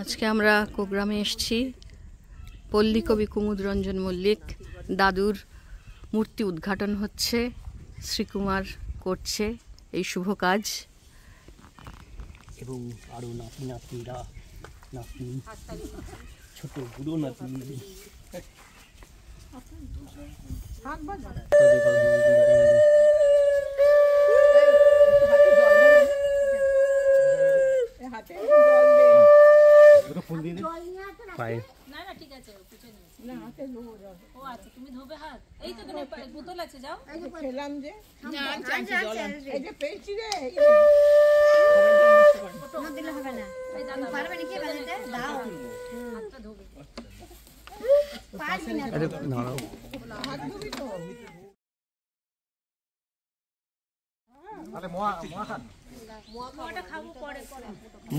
আজকে আমরা কোগ্রামে এসেছি। পল্লী কবি কুমুদরঞ্জন মল্লিক দাদুর মূর্তি উদ্ঘাটন হচ্ছে, শ্রীকুমার করছে এই শুভ কাজ। এবং আরো নাতি নাতনিরা, নাতনি, ছোট বুড়ো নাতনি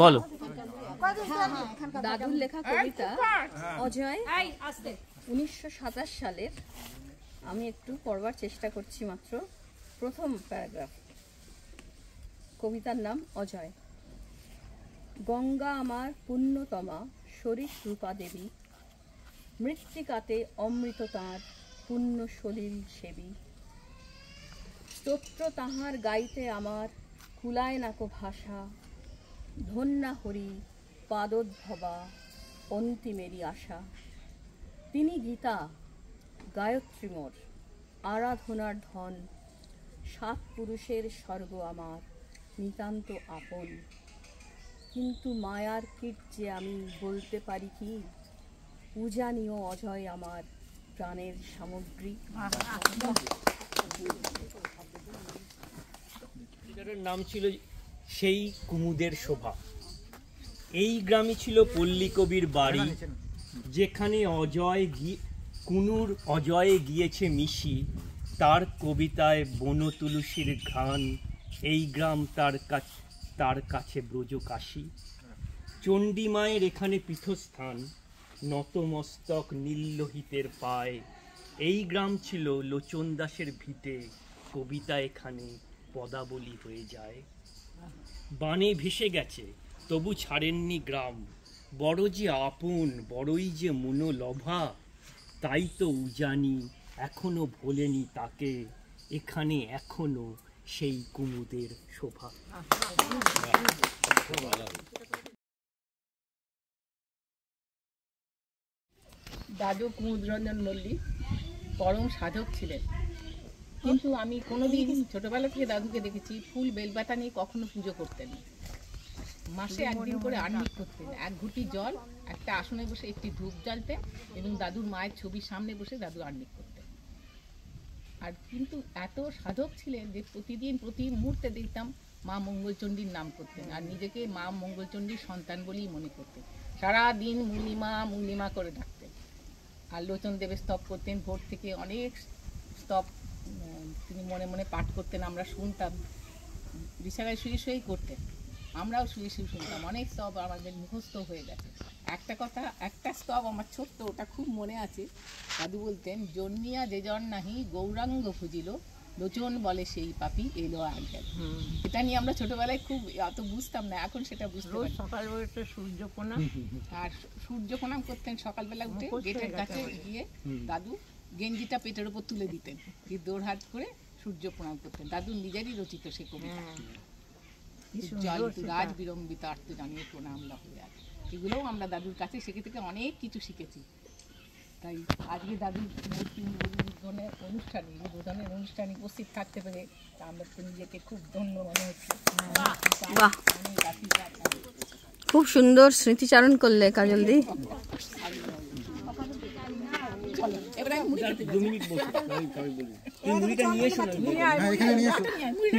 বলো। দাদুর লেখা কবিতা অজয় 1927 সালের। আমি একটু পড়বার চেষ্টা করছি মাত্র প্রথম প্যারাগ্রাফ। কবিতার নাম অজয়। গঙ্গা আমার পুণ্যতমা শরীর রূপা দেবী, মৃত্তিকাতে অমৃত তাঁর পুণ্য সলিল সেবী। স্তোত্র তাহার গাইতে আমার কুলায় নাকো ভাষা, ধন্যা হরি পাদোদ্ভবা অন্তিমেরই আশা। তিনি গীতা গায়ত্রী মোর আরাধনার ধন, সাত পুরুষের স্বর্গ আমার নিতান্ত আপন। কিন্তু মায়ার কীট যে আমি বলতে পারি কি, পূজানীয় অজয় আমার প্রাণের সামগ্রী। নাম ছিল সেই কুমুদের শোভা। এই গ্রামে ছিল পল্লী কবির বাড়ি, যেখানে কুনুর অজয়ে গিয়েছে মিশি, তার কবিতায় বন তুলসীর ঘ্রাণ। এই গ্রাম তার কাছে ব্রজকাশী। চণ্ডী মায়ের এখানে পীঠস্থান, নতমস্তক নীললোহিতের পায়। এই গ্রাম ছিল লোচন দাসের ভিটে, কবিতা এখানে পদাবলী হয়ে যায়। বানে ভেসে গেছে তবু ছাড়েননি গ্রাম, বড় যে আপন বড়ই যে মনোলভা। তাই তো উজানি এখনো ভোলেনি তাকে, এখানে এখনো সেই কুমুদের শোভা। দাদু কুমুদরঞ্জন মল্লিক পরম সাধক ছিলেন, কিন্তু আমি কোনোদিন ছোটবেলা থেকে দাদুকে দেখেছি ফুল বেলপাতা নিয়ে কখনো পুজো করতেন না। মাসে একদিন করে আর্নিক করতেন, এক ঘুঁটি জল একটা আসনে বসে একটি ধূপ জ্বালতেন এবং দাদুর মায়ের ছবির সামনে বসে দাদু আর্নিক করতেন। আর কিন্তু এত সাধক ছিলেন যে প্রতিদিন প্রতি মুহূর্তে দেখতাম মা মঙ্গলচণ্ডীর নাম করতেন, আর নিজেকে মা মঙ্গলচণ্ডীর সন্তান বলেই মনে করতেন। সারাদিন মুলিমা মুলিমা করে ডাকতেন। আর লোচন দেবের স্তব করতেন, ভোর থেকে অনেক স্তব তিনি মনে মনে পাঠ করতেন, আমরা শুনতাম। বিছানায় শুয়ে শুয়েই করতেন, আমরাও শুয়ে শুয়ে শুনতাম। অনেক স্তব আমাদের মুখস্থ হয়ে গেছে। একটা স্তব আমার ছোট্ট, ওটা খুব মনে আছে। দাদু বলতেন, জন্মিয়া যে জন নাহি গৌরাঙ্গ খুঁজিল, লোচন বলে সেই পাপি এলো আর গেল। এটা নিয়ে আমরা ছোটবেলায় খুব অত বুঝতাম না, এখন সেটা বুঝতে পারি। সকালবেলা সূর্য প্রণাম, আর সূর্য প্রণাম করতেন সকালবেলা উঠে গেটের কাছে গিয়ে। দাদু গেঞ্জিটা পেটের উপর তুলে দিতেন, দিয়ে দৌড় হাত করে সূর্য প্রণাম করতেন। দাদু নিজেরই রচিত সে কবিতা। রাজ বিলম্বিত আর্ত জানিয়ে প্রণাম লহরে। এগুলোও আমরা দাদুর কাছে সেখান থেকে অনেক কিছু শিখেছি। তাই আজকে দাদুর মূর্তি উদ্বোধনের অনুষ্ঠানে উপস্থিত থাকতে পেরে আমরা তো নিজেকে খুব ধন্য মনে হচ্ছে। খুব সুন্দর স্মৃতিচারণ করলে কাজল দি।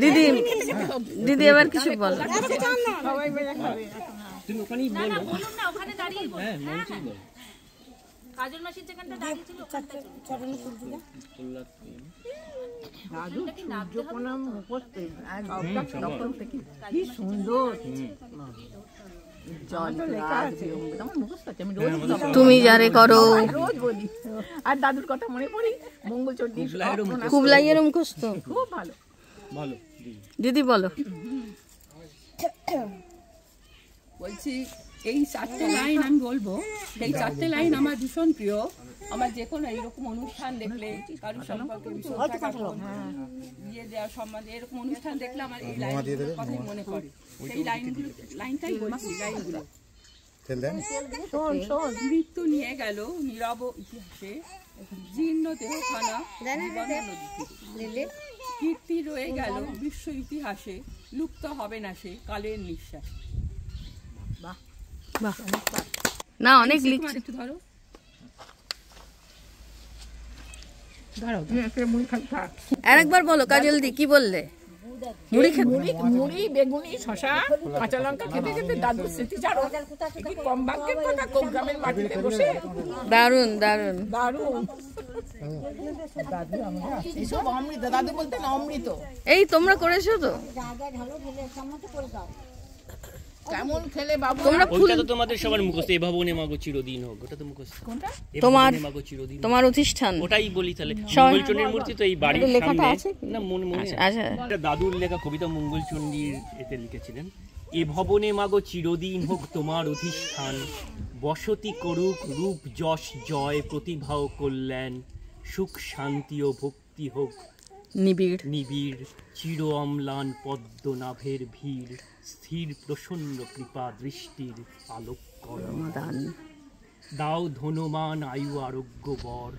দিদি দিদি এবার কিছু বল। কাজল মাসির যেখানটা দাঁড়িয়ে ছিল ওখানটা চরণে ফুল দিলে দাদু সূর্য প্রণাম মুখস্থ তখন থেকে কি সুন্দর জল লেখা আছে আমার মুখস্থ আছে আমি রোজ তুমি যারে করো রোজ বলি আর দাদুর কথা মনে পড়ি মঙ্গলচণ্ডী কুবলাইয়ের মুখস্থ খুব ভালো ভালো দিদি বলো। বলছি এই 4টে লাইন আমি বলবো, এই 4টে লাইন আমার ভীষণ প্রিয়। আমার যে কোনো এইরকম অনুষ্ঠান দেখলে কারোর সম্পর্কে ভীষণ বিয়ে দেওয়ার সম্বন্ধে এরকম অনুষ্ঠান দেখলে আমার এই লাইনগুলোর কথাই মনে পড়ে। সেই লাইনটাই বলছি, লাইনগুলো। মৃত্যু নিয়ে গেল নীরব ইতিহাসে, জীর্ণ দেহখানা নদীতে, কীর্তি রয়ে গেল বিশ্ব ইতিহাসে, লুপ্ত হবে না সে কালের নিঃশ্বাস। বাহ না অনেক লিখছে। একটু ধরো আরেকবার বলো কাজল দি কি বললে? মুড়ি বেগুনি শশা কাঁচা লঙ্কা খেতে খেতে দাদুর স্মৃতি জানো কি কম ভাগ্যের কথা কোগ্রামের মাটিতে বসে। দারুণ দারুণ দারুণ দাদু আমরা এসব অমৃত, দাদু বলতেন অমৃত। এই তোমরা করেছো তো? কেমন খেলে বাবু তোমরা ওইটা তো তোমাদের সবার মুখস্থ, এ ভবনে মাগো চিরদিন হোক, ওটা তো মুখস্থ। কোনটা? তোমার মাগো চিরদিন, তোমার অধিষ্ঠান ওটাই বলি তাহলে। মঙ্গলচণ্ডীর মূর্তি তো এই বাড়ির লেখাটা সামনে আছে না, মনে মনে আচ্ছা একটা দাদুর লেখা কবিতা মঙ্গলচণ্ডীর এতে লিখেছিলেন। এ ভবনে মাগো চিরদিন হোক তোমার অধিষ্ঠান, বসতি করুক রূপ যশ জয় প্রতিভা ও কল্যাণ, সুখ শান্তি ও ভক্তি হোক নিবিড় নিবিড়, চির অম্লান পদ্মনাভের ভিড়, স্থির প্রসন্ন কৃপা দৃষ্টির আলোক দান দাও ধনমান আয়ু আরোগ্য বর,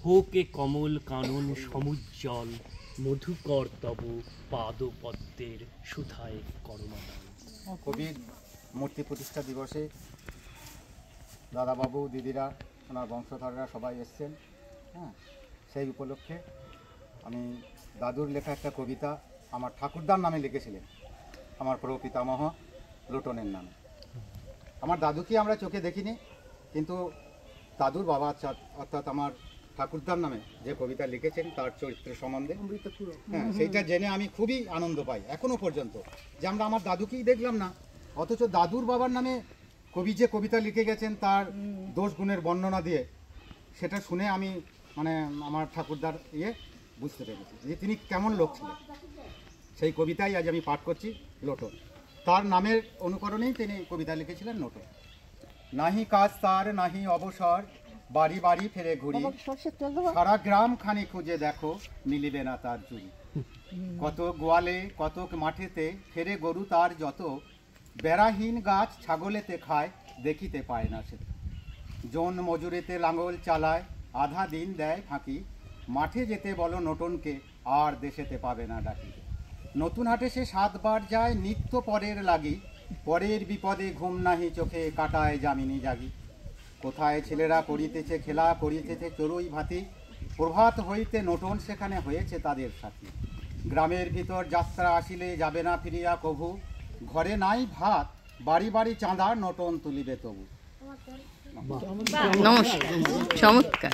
হোকে কমল কানন সমুজ্জ্বল, মধুকর তব পাদ পদ্মের সুধায় করমাদান। কবির মূর্তি প্রতিষ্ঠা দিবসে দাদাবাবু দিদিরা ওনার বংশধররা সবাই এসছেন। হ্যাঁ, সেই উপলক্ষে আমি দাদুর লেখা একটা কবিতা আমার ঠাকুরদার নামে লিখেছিলেন, আমার প্রপিতামহ লোটনের নামে। আমার দাদুকে আমরা চোখে দেখিনি, কিন্তু দাদুর বাবা অর্থাৎ আমার ঠাকুরদার নামে যে কবিতা লিখেছেন তার চরিত্রের সম্বন্ধে, হ্যাঁ, সেইটা জেনে আমি খুবই আনন্দ পাই এখনও পর্যন্ত, যে আমরা আমার দাদুকেই দেখলাম না, অথচ দাদুর বাবার নামে কবি যে কবিতা লিখে গেছেন তার দোষ গুণের বর্ণনা দিয়ে, সেটা শুনে আমি মানে আমার ঠাকুরদার বুঝতে পেরেছি যে তিনি কেমন লোক ছিলেন। সেই কবিতাই আজ আমি পাঠ করছি, লোটন। তার নামের অনুকরণেই তিনি কবিতা লিখেছিলেন লোটন। নাহি কাজ তার নাহি অবসর, বাড়ি বাড়ি ফেরে ঘুরি, সারা গ্রাম খানি খুঁজে দেখো মিলিবে না তার জুড়ি। কত গোয়ালে কতক মাঠেতে ফেরে গরু তার যত, বেড়াহীন গাছ ছাগলেতে খায় দেখিতে পায় না সে। জন মজুরিতে লাঙল চালায় আধা দিন দেয় ফাঁকি, মাঠে যেতে বলো নোটনকে আর দেশেতে পাবে না ডাকি। নতুন হাটে সে 7 বার যায় নিত্য পরের লাগি, পরের বিপদে ঘুম নাহি চোখে কাটায় যামিনী জাগি। কোথায় ছেলেরা করিতেছে খেলা করিতেছে চড়ুই ভাতি, প্রভাত হইতে নোটন সেখানে হয়েছে তাদের সাথী। গ্রামের ভিতর যাত্রা আসিলে যাবে না ফিরিয়া কভু, ঘরে নাই ভাত বাড়ি বাড়ি চাঁদা নোটন তুলিবে তবু। নমস্কার, চমৎকার।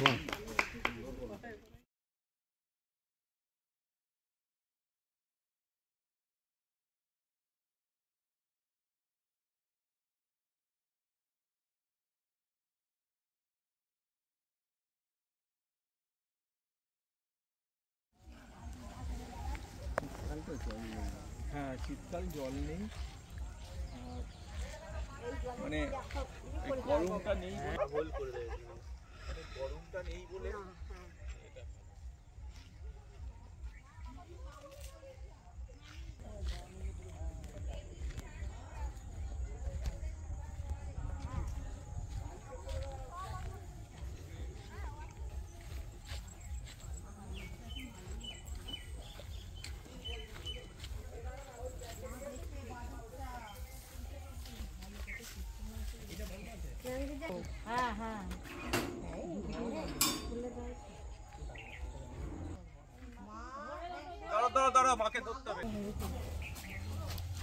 হ্যাঁ, শীতকাল জল নেই, মানে গরমটা নেই, গরমটা নেই বলে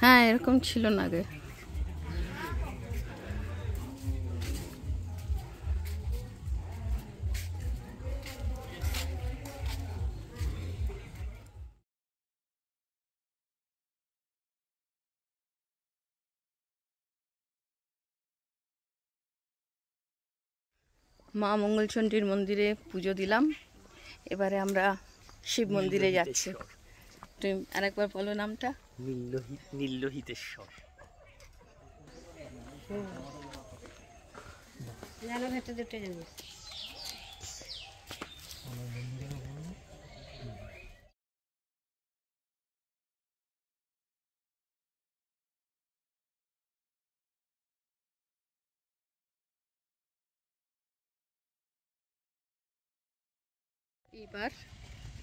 হ্যাঁ এরকম ছিল না আগে। মা মঙ্গলচণ্ডীর মন্দিরে পুজো দিলাম, এবারে আমরা শিব মন্দিরে যাচ্ছি। তুমি আরেকবার বলো নামটা। নীললোহিতেশ্বর। এবার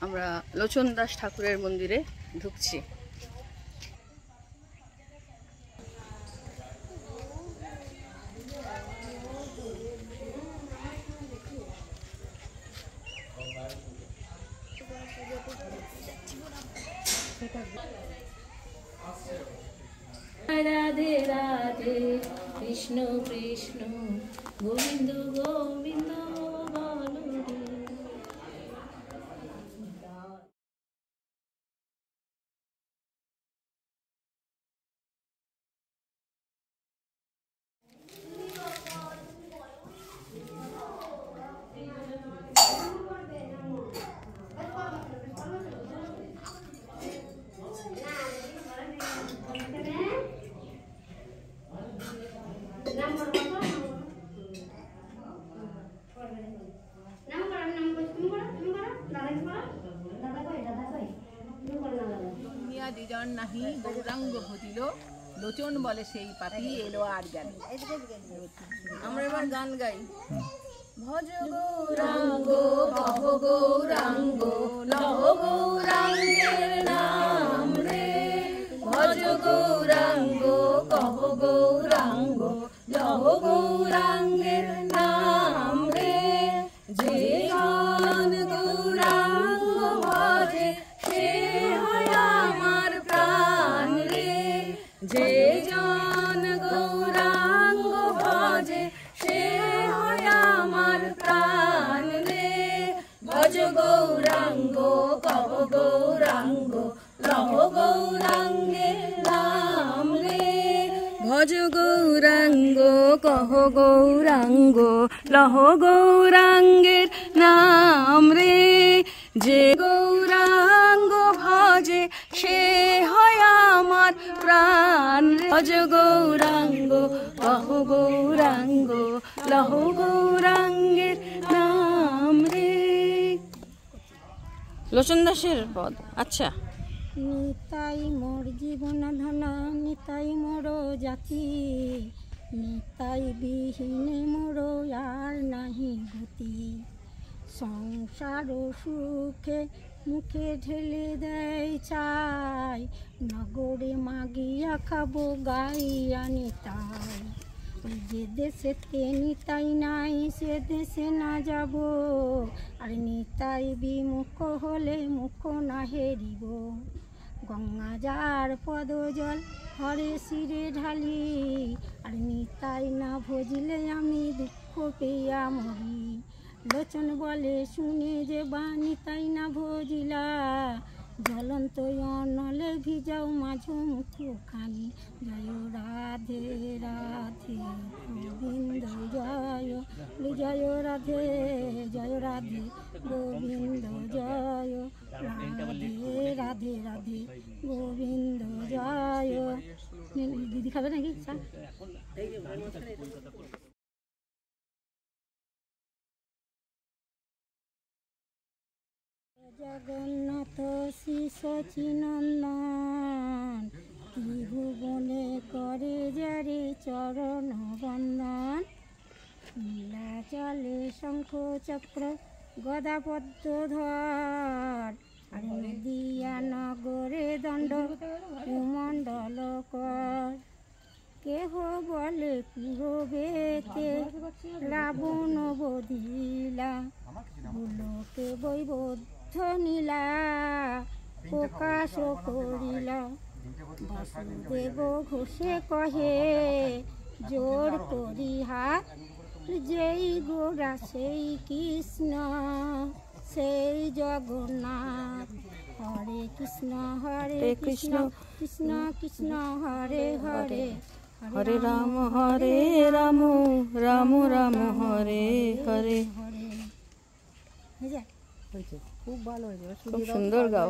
আমরা লোচন দাস ঠাকুরের মন্দিরে ঢুকছি। রাধে রাধে কৃষ্ণ কৃষ্ণ গোবিন্দ গোবিন্দ বলো রে। দুনিয়া দুজন নাহি গৌরাঙ্গ ভজিল, লোচন বলে সেই পাপি এলো আর গেল। আমরা এবার গান গাই। ভজ গৌরাঙ্গ ভব গৌরাঙ্গ লহ গৌরাঙ্গের নাম রে। ভজ গৌরাঙ্গ কহ গৌরাঙ্গ লহ গৌরাঙ্গের নাম রে। যে জন গৌরাঙ্গ ভজে সে হয় আমার প্রাণ রে। যে জন গৌরাঙ্গ ভজে সে হয় আমার প্রাণ রে। ভজ গৌরাঙ্গ কহ গৌরাঙ্গ লহ গৌরাঙ্গের নাম রে। ভজ গৌরাঙ্গ কহ গৌরাঙ্গ লহ গৌরাঙ্গের নাম রে। যে গৌরাঙ্গ ভজে সে হয় আমার প্রাণ রে। ভজ গৌরাঙ্গ কহ গৌরাঙ্গ লহ গৌরাঙ্গের নাম রে। লোচন দাসের পদ। আচ্ছা। নিতাই মোর জীবন ধন, নিতাই মোর জাতি, নিতাই বিহীনে মোর আর নাহি গতি। সংসার সুখে মুখে ঢেলে দেয় চাই, নগরে মাগিয়া খাবো গাইয়া নিতাই। যে দেশেতে নিতাই নাই সে দেশে না যাব, আর নিতাই বিমুখ হলে মুখ না হেরিব। গঙ্গা যার পদ জল হরে শিরে ঢালি, আর নিতাই না ভজিলে আমি দুঃখ পেয়া মরি। লোচন বলে শুনে যে বা নিতাই না ভজিলা, জ্বলন্ত অনলে ভিজাও মাঝ মুখখানি। জয় রাধে রাধে গোবিন্দ জয়, জয় রাধে জয় রাধে গোবিন্দ জয়। রাধে রাধে রাধে গোবিন্দ জয়। দিদি খাবে নাকি চা? জগন্নাথ শ্রী সচিনন্দন, ত্রিভুবনে করে যারে চরণ বন্দন। নীলাচলে শঙ্খ চক্র গদা পদ্মধর, আর নদিয়া নগরে দণ্ড কুমণ্ডল কর। কেহ বলে পুরবেতে রাবণ বধিলা, গোলকে বৈবদ্ধ নীলা প্রকাশ করিলা। বাসুদেব ঘোষে কহে জোর করি হাত, যেই গোরা সেই কৃষ্ণ সেই জগন্নাথ। হরে কৃষ্ণ কৃষ্ণ কৃষ্ণ হরে হরে, হরে রাম রাম রাম রাম হরে হরে। হয়ে যায়? খুব সুন্দর গাও।